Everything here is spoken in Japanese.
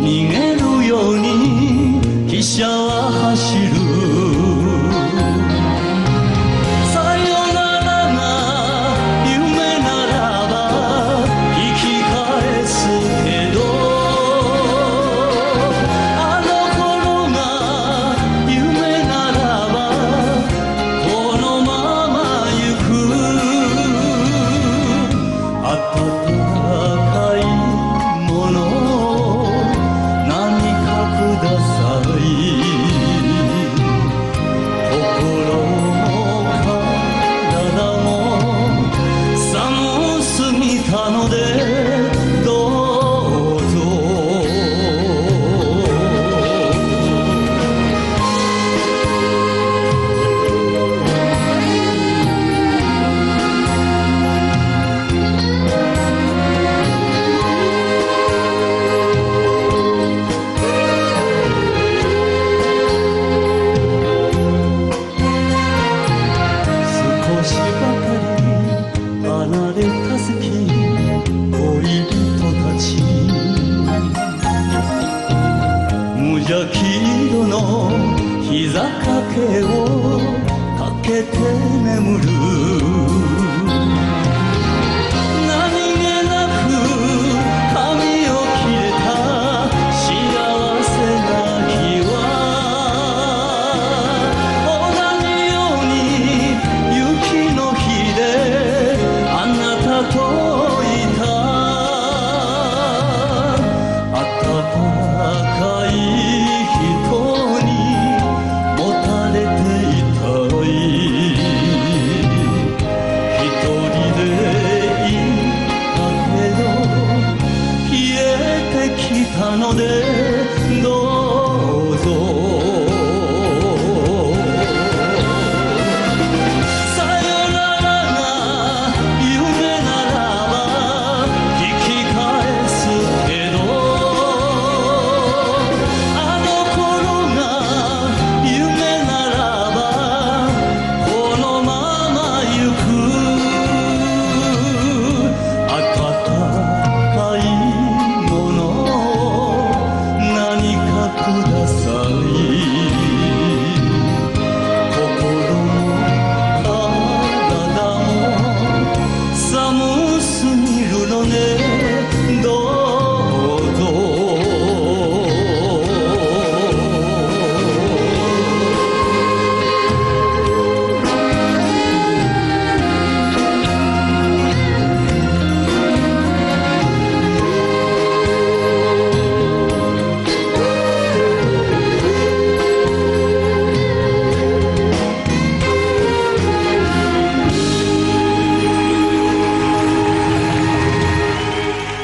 逃げるように汽車は走る。さよならが夢ならば引き返すけど、あの頃が夢ならばこのまま行く。温かいもの何かください。心も体も寒すぎたのでどうぞ。少しばかり離れた席恋人たち、無邪気色の膝掛けをかけて眠る。何気なく髪を切れた幸せな日は同じように雪の日であなたといた。温かい人にもたれていたい。一人でいたけど冷えてきたのでどうぞ。さよならが夢ならば引き返すけど、あの頃が夢ならばこのまま行く。温かいもの何かください。心も体も寒すぎるのね。